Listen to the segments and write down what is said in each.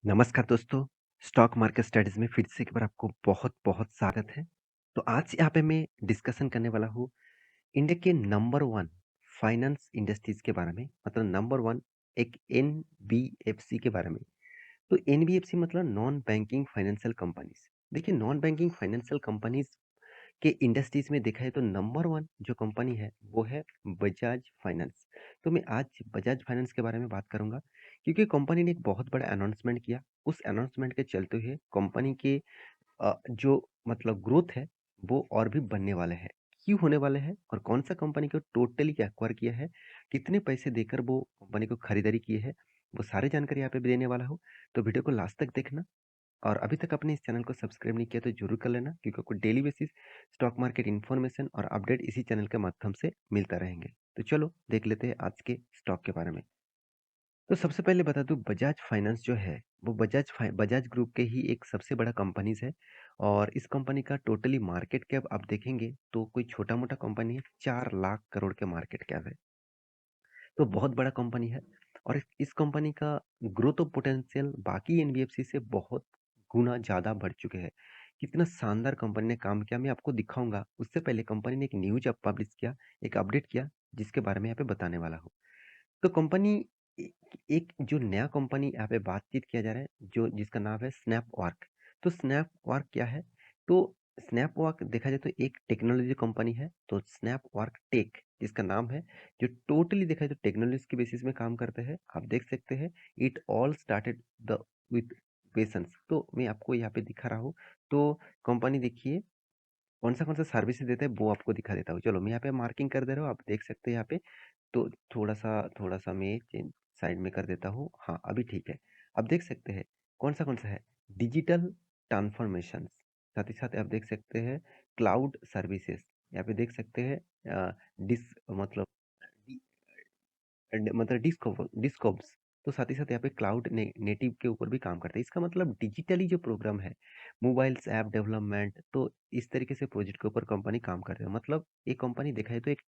नमस्कार दोस्तों, stock market studies में फिर से एक बार आपको बहुत-बहुत स्वागत है। तो आज यहाँ पे मैं डिस्कशन करने वाला हूँ इंडिया के नंबर 1 फाइनेंस इंडस्ट्रीज़ के बारे में, मतलब नंबर 1 एक एनबीएफसी के बारे में। तो एनबीएफसी मतलब नॉन बैंकिंग फाइनेंशियल कंपनीज़। देखिए नॉन बैंकिंग फाइनेंशियल कंपनीज़ के इंडस्ट्रीज में देखा है तो नंबर 1 जो कंपनी है वो है बजाज फाइनेंस। तो मैं आज बजाज फाइनेंस के बारे में बात करूंगा क्योंकि कंपनी ने एक बहुत बड़ा अनाउंसमेंट किया। उस अनाउंसमेंट के चलते हुए कंपनी के जो मतलब ग्रोथ है वो और भी बनने वाले हैं। क्यों होने वाले हैं और कौन सा कंपनी को टोटली एक्वायर किया है, कितने पैसे देकर वो कंपनी को खरीदारी की है, वो सारी जानकारी यहाँ पे भी देने वाला हूँ। तो वीडियो को लास्ट तक देखना और अभी तक आपने इस चैनल को सब्सक्राइब नहीं किया तो जरूर कर लेना क्योंकि आपको daily basis stock market information और अपडेट इसी चैनल के माध्यम से मिलता रहेंगे। तो चलो देख लेते हैं आज के स्टॉक के बारे में। तो सबसे पहले बता दूं बजाज फाइनेंस जो है वो बजाज ग्रुप के ही एक सबसे बड़ा कंपनीज है। और इस कंपनी का टोटली मार्केट कैप आप देखेंगे तो कोई छोटा मोटा कंपनी है, 4 लाख करोड़ के मार्केट कैप है। तो बहुत बड़ा कंपनी है और इस कंपनी का ग्रोथ ऑफ पोटेंशियल बाकी एनबीएफसी से बहुत गुना ज़्यादा बढ़ चुके हैं। कितना शानदार कंपनी ने काम किया मैं आपको दिखाऊंगा। उससे पहले कंपनी ने एक न्यूज पब्लिश किया, एक अपडेट किया जिसके बारे में यहाँ पे बताने वाला हूँ। तो कंपनी एक जो नया कंपनी यहाँ पे बातचीत किया जा रहा है जो जिसका नाम है स्नैपवर्क। तो स्नैपवर्क क्या है? तो स्नैपवर्क देखा जाए तो एक टेक्नोलॉजी कंपनी है। तो स्नैपवर्क टेक जिसका नाम है, जो टोटली देखा जाए तो टेक्नोलॉजी के बेसिस में काम करते हैं। आप देख सकते हैं it all started the with patience. तो मैं आपको यहाँ पे दिखा रहा हूँ। तो कंपनी देखिए कौन सा सर्विसेज देते हैं वो आपको दिखा देता हूँ। चलो मैं यहाँ पे मार्किंग कर दे रहा हूँ, आप देख सकते हैं यहाँ पे। तो थोड़ा सा मैं चेंज साइड में कर देता हूँ। हाँ अभी ठीक है। अब देख सकते हैं कौन सा है, डिजिटल ट्रांसफॉर्मेशन। साथ ही साथ आप देख सकते हैं क्लाउड सर्विसेज। यहाँ पे देख सकते हैं डिस मतलब डिस्कॉप्स। तो साथ ही साथ यहाँ पे क्लाउड नेटिव के ऊपर भी काम करते हैं। इसका मतलब डिजिटली जो प्रोग्राम है, मोबाइल्स ऐप डेवलपमेंट, तो इस तरीके से प्रोजेक्ट के ऊपर कंपनी काम कर रही है। मतलब ये कंपनी देखा है तो एक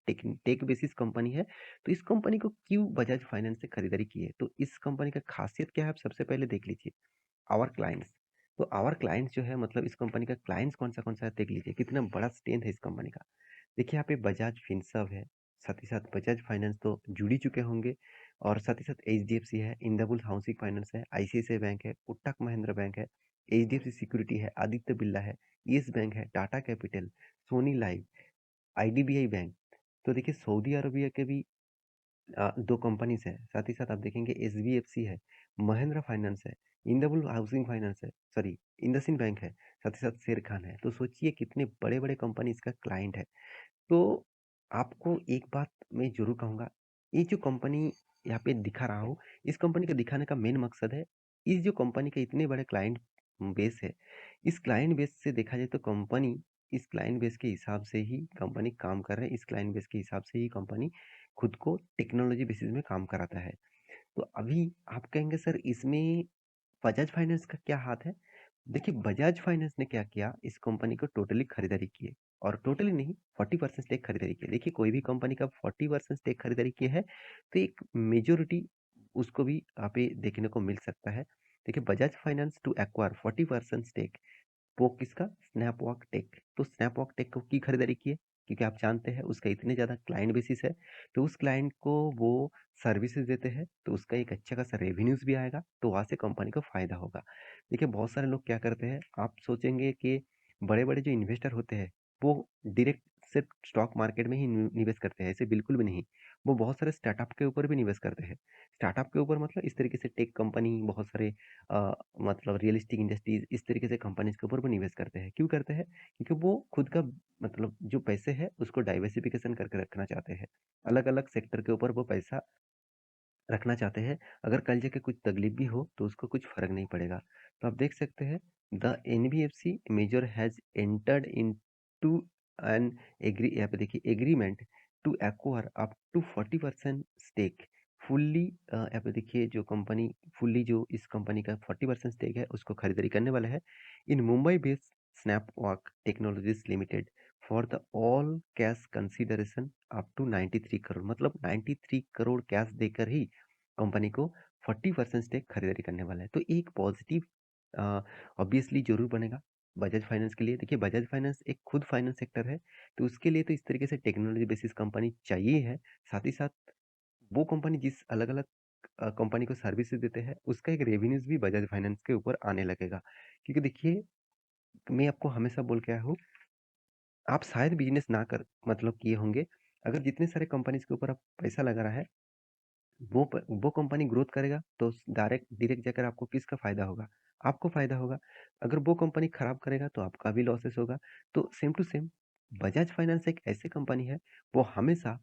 टेक बेसिस कंपनी है। तो इस कंपनी को क्यों बजाज फाइनेंस से खरीदारी की है, तो इस कंपनी का खासियत क्या है आप सबसे पहले देख लीजिए। Our clients. तो आवर क्लाइंट्स जो है मतलब इस कंपनी का क्लाइंट्स कौन सा है देख लीजिए, कितना बड़ा स्ट्रेंथ है इस कंपनी का। देखिए यहाँ पे बजाज फिनसर्व है, साथ ही साथ बजाज फाइनेंस तो जुड़ ही चुके होंगे। और साथ ही साथ एचडीएफसी है, इंदाबुल हाउसिंग फाइनेंस है, आईसीआईसीआई बैंक है, कोटक महिंद्रा बैंक है, एचडीएफसी सिक्योरिटी है, आदित्य बिरला है, यस बैंक है, Tata capital, Sony Liv, IDBI bank. तो देखिए सऊदी अरबिया के भी दो कंपनीज है। साथ ही साथ आप देखेंगे एसबीएफसी है, महिंद्रा फाइनेंस है, इंदाबुल हाउसिंग फाइनेंस है, सॉरी इंडसइंड बैंक है, साथ ही साथ शेर खान है। तो सोचिए कितने बड़े बड़े कंपनी इसका क्लाइंट है। तो आपको एक बात मैं ज़रूर कहूँगा, ये जो कंपनी यहाँ पे दिखा रहा हूँ, इस कंपनी को दिखाने का मेन मकसद है, इस जो कंपनी के इतने बड़े क्लाइंट बेस है, इस क्लाइंट बेस से देखा जाए तो कंपनी इस क्लाइंट बेस के हिसाब से ही कंपनी काम कर रहा है, इस क्लाइंट बेस के हिसाब से ही कंपनी खुद को टेक्नोलॉजी बेसिस में काम कराता है। तो अभी आप कहेंगे सर इसमें बजाज फाइनेंस का क्या हाथ है? देखिए बजाज फाइनेंस ने क्या किया, इस कंपनी को टोटली खरीदारी की है। और टोटली नहीं, 40% स्टेक खरीदारी की है। देखिए कोई भी कंपनी का 40% स्टेक खरीदारी किया है तो एक मेजोरिटी उसको भी यहाँ पे देखने को मिल सकता है। देखिए Bajaj finance to acquire 40% stake, वो किसका, स्नैपवॉक टेक। तो स्नैपवॉक टेक को की खरीदारी की है क्योंकि आप जानते हैं उसका इतने ज़्यादा क्लाइंट बेसिस है। तो उस क्लाइंट को वो सर्विसेज देते हैं तो उसका एक अच्छा खासा रेवेन्यूज भी आएगा, तो वहाँ से कंपनी को फायदा होगा। देखिए बहुत सारे लोग क्या करते हैं, आप सोचेंगे कि बड़े बड़े जो इन्वेस्टर होते हैं वो डायरेक्ट सिर्फ स्टॉक मार्केट में ही निवेश करते हैं, ऐसे बिल्कुल भी नहीं। वो बहुत सारे स्टार्टअप के ऊपर भी निवेश करते हैं। स्टार्टअप के ऊपर मतलब इस तरीके से टेक कंपनी, बहुत सारे मतलब रियलिस्टिक इंडस्ट्रीज, इस तरीके से कंपनीज के ऊपर भी निवेश करते हैं। क्यों करते हैं? क्योंकि वो खुद का मतलब जो पैसे है उसको डाइवर्सिफिकेशन करके रखना चाहते हैं। अलग अलग सेक्टर के ऊपर वो पैसा रखना चाहते हैं। अगर कल जाके कुछ तकलीफ भी हो तो उसको कुछ फर्क नहीं पड़ेगा। तो आप देख सकते हैं the NBFC major has entered in to an agree, यहाँ पे देखिए agreement to acquire up to 40% stake fully. यहाँ पे देखिए जो कंपनी फुल्ली जो इस कंपनी का 40% स्टेक है उसको खरीदारी करने वाला है in Mumbai based Snapwalk technologies limited for the all cash consideration up to 93 crore. मतलब 93 करोड़ कैश देकर ही कंपनी को 40% स्टेक खरीदारी करने वाला है। तो एक पॉजिटिव ऑब्वियसली ज़रूर बनेगा बजाज फाइनेंस के लिए। देखिए बजाज फाइनेंस एक खुद फाइनेंस सेक्टर है, तो उसके लिए तो इस तरीके से टेक्नोलॉजी बेसिस कंपनी चाहिए है। साथ ही साथ वो कंपनी जिस अलग-अलग कंपनी को सर्विसेज़ देते हैं, उसका एक रेवेन्यूज़ भी बजाज फाइनेंस के ऊपर आने लगेगा। क्योंकि देखिए, मैं आपको हमेशा बोल के आया हूँ, आप शायद बिज़नेस ना कर मतलब किए होंगे, अगर जितने सारे कंपनीज़ के ऊपर आप पैसा लगा रहा है, वो कंपनी ग्रोथ करेगा तो डायरेक्ट डायरेक्ट जाकर आपको किसका फ़ायदा होगा? आपको फ़ायदा होगा। अगर वो कंपनी खराब करेगा तो आपका भी लॉसेस होगा। तो same to same Bajaj finance एक ऐसी कंपनी है, वो हमेशा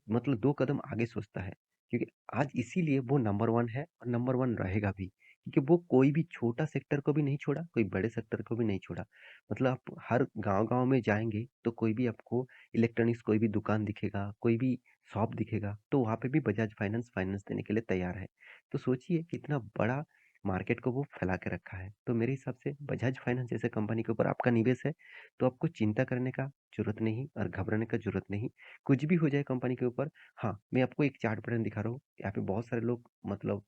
मतलब 2 कदम आगे सोचता है, क्योंकि आज इसीलिए वो नंबर 1 है और नंबर 1 रहेगा भी। क्योंकि वो कोई भी छोटा सेक्टर को भी नहीं छोड़ा, कोई बड़े सेक्टर को भी नहीं छोड़ा। मतलब आप हर गाँव-गाँव में जाएँगे तो कोई भी आपको इलेक्ट्रॉनिक्स कोई भी दुकान दिखेगा, कोई भी शॉप दिखेगा, तो वहाँ पे भी बजाज फाइनेंस फाइनेंस देने के लिए तैयार है। तो सोचिए कितना बड़ा मार्केट को वो फैला के रखा है। तो मेरे हिसाब से बजाज फाइनेंस जैसे कंपनी के ऊपर आपका निवेश है, तो आपको चिंता करने का ज़रूरत नहीं और घबराने का ज़रूरत नहीं। कुछ भी हो जाए कंपनी के ऊपर, हाँ, मैं आपको एक चार्ट पैटर्न दिखा रहा हूँ। यहाँ पे बहुत सारे लोग मतलब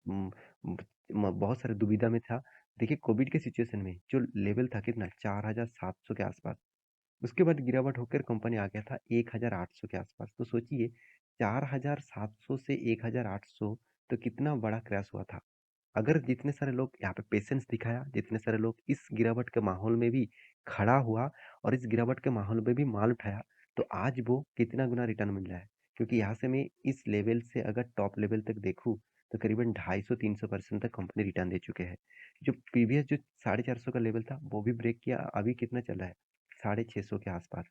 उम, उम, बहुत सारे दुविधा में था। देखिए कोविड के सिचुएशन में जो लेवल था कितना 4700 के आसपास, उसके बाद गिरावट होकर कंपनी आ गया था 1800 के आसपास। तो सोचिए 4700 से 1800, तो कितना बड़ा क्रैश हुआ था। अगर जितने सारे लोग यहाँ पे पेशेंस दिखाया, जितने सारे लोग इस गिरावट के माहौल में भी खड़ा हुआ और इस गिरावट के माहौल में भी माल उठाया, तो आज वो कितना गुना रिटर्न मिल रहा है। क्योंकि यहाँ से मैं इस लेवल से अगर टॉप लेवल तक देखूँ, तो करीबन 250-300% तक कंपनी रिटर्न दे चुके हैं। जो प्रीवियस जो 450 का लेवल था, वो भी ब्रेक किया। अभी कितना चल रहा है? 650 के आसपास,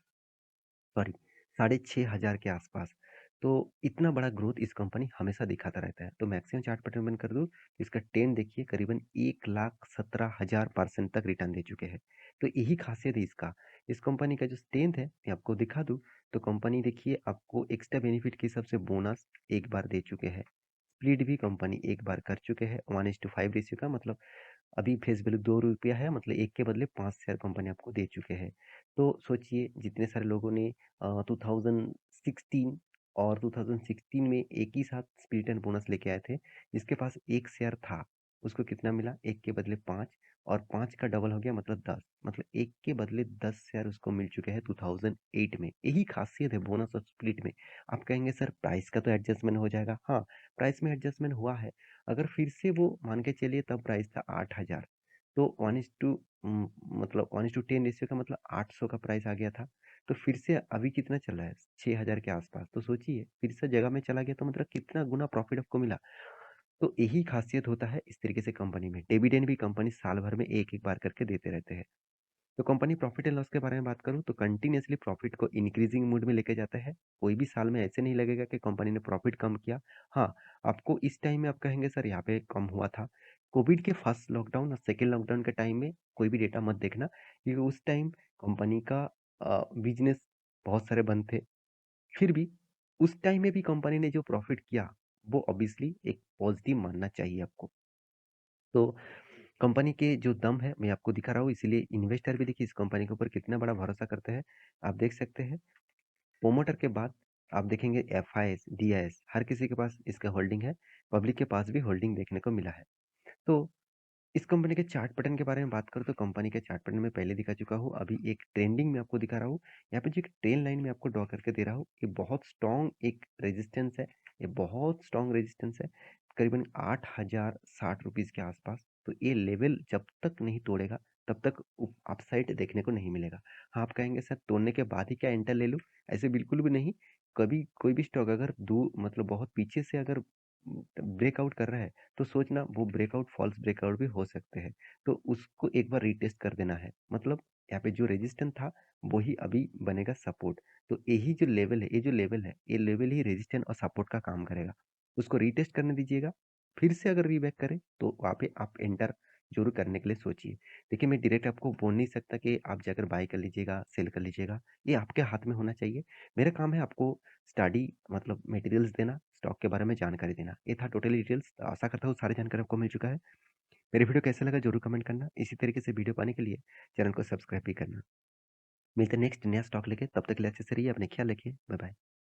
सॉरी 6500 के आसपास। तो इतना बड़ा ग्रोथ इस कंपनी हमेशा दिखाता रहता है। तो मैक्सिमम चार्ट पैटर्न बंद कर दूं, इसका 10 देखिए करीबन 1,17,000% तक रिटर्न दे चुके हैं। तो यही खासियत है इसका। इस कंपनी का जो स्ट्रेंथ है मैं आपको दिखा दूं, तो कंपनी देखिए आपको एक्स्ट्रा बेनिफिट के हिसाब से बोनस एक बार दे चुके हैं। स्प्लिट भी कंपनी एक बार कर चुके हैं 1:5 रेशियो का, मतलब अभी फेस वैल्यू 2 रुपया है, मतलब एक के बदले 5 शेयर कंपनी आपको दे चुके हैं। तो सोचिए जितने सारे लोगों ने 2016 और 2016 में एक ही साथ स्प्लिट एंड बोनस लेके आए थे, जिसके पास एक शेयर था उसको कितना मिला? एक के बदले 5, और 5 का डबल हो गया मतलब 10, मतलब एक के बदले 10 शेयर उसको मिल चुके हैं 2008 में। यही खासियत है बोनस और स्प्लिट में। आप कहेंगे सर प्राइस का तो एडजस्टमेंट हो जाएगा। हाँ, प्राइस में एडजस्टमेंट हुआ है। अगर फिर से वो मान के चलिए तब प्राइस था 8,000, तो 1 इज़ टू मतलब 1 इज़ टू 10 रेशियो का मतलब 800 का प्राइस आ गया था। तो फिर से अभी कितना चल रहा है? 6,000 के आसपास। तो सोचिए फिर से जगह में चला गया तो मतलब कितना गुना प्रॉफिट आपको मिला। तो यही खासियत होता है इस तरीके से कंपनी में। डिविडेंड भी कंपनी साल भर में एक-एक बार करके देते रहते हैं। तो कंपनी प्रॉफिट एंड लॉस के बारे में बात करूँ तो कंटिन्यूअसली प्रॉफिट को इंक्रीजिंग मूड में लेके जाता है। कोई भी साल में ऐसे नहीं लगेगा कि कंपनी ने प्रॉफिट कम किया। हाँ, आपको इस टाइम में आप कहेंगे सर यहाँ पे कम हुआ था। कोविड के फर्स्ट लॉकडाउन और सेकंड लॉकडाउन के टाइम में कोई भी डेटा मत देखना, क्योंकि उस टाइम कंपनी का बिजनेस बहुत सारे बंद थे। फिर भी उस टाइम में भी कंपनी ने जो प्रॉफिट किया, वो ऑब्वियसली एक पॉजिटिव मानना चाहिए आपको। तो कंपनी के जो दम है मैं आपको दिखा रहा हूँ, इसीलिए इन्वेस्टर भी देखिए इस कंपनी के ऊपर कितना बड़ा भरोसा करते हैं। आप देख सकते हैं प्रोमोटर के बाद आप देखेंगे एफआईएस, डीआईएस, हर किसी के पास इसका होल्डिंग है। पब्लिक के पास भी होल्डिंग देखने को मिला है। तो इस कंपनी के चार्ट पैटर्न के बारे में बात करूँ तो कंपनी के चार्ट पैटर्न में पहले दिखा चुका हूँ। अभी एक ट्रेंडिंग में आपको दिखा रहा हूँ। यहाँ पे जो एक ट्रेन लाइन में आपको ड्रॉ करके दे रहा हूँ, ये बहुत स्ट्रॉन्ग एक रेजिस्टेंस है। ये बहुत स्ट्रॉन्ग रेजिस्टेंस है, करीबन 8,060 रुपीज़ के आसपास। तो ये लेवल जब तक नहीं तोड़ेगा तब तक अपसाइड देखने को नहीं मिलेगा। हाँ, आप कहेंगे सर तोड़ने के बाद ही क्या एंटर ले लूँ? ऐसे बिल्कुल भी नहीं। कभी कोई भी स्टॉक अगर दूर मतलब बहुत पीछे से अगर ब्रेकआउट कर रहा है, तो सोचना वो ब्रेकआउट फॉल्स ब्रेकआउट भी हो सकते हैं। तो उसको एक बार रीटेस्ट कर देना है। मतलब यहाँ पे जो रेजिस्टेंस था वही अभी बनेगा सपोर्ट। तो यही जो लेवल है, ये जो लेवल है, ये लेवल ही रेजिस्टेंस और सपोर्ट का काम करेगा। उसको रीटेस्ट करने दीजिएगा। फिर से अगर रीबैक करे तो वहाँ पे आप एंटर जरूर करने के लिए सोचिए। देखिए मैं डायरेक्ट आपको बोल नहीं सकता कि आप जाकर बाय कर लीजिएगा, सेल कर लीजिएगा। ये आपके हाथ में होना चाहिए। मेरा काम है आपको स्टडी मतलब मटेरियल्स देना, स्टॉक के बारे में जानकारी देना। ये था टोटली डिटेल्स। आशा करता हूँ सारी जानकारी आपको मिल चुका है। मेरी वीडियो कैसा लगा ज़रूर कमेंट करना। इसी तरीके से वीडियो पाने के लिए चैनल को सब्सक्राइब भी करना। मिलते हैं नेक्स्ट नया स्टॉक लेके, तब तक के लिए अच्छे से रहिए, अपने ख्याल रखिए। Bye bye.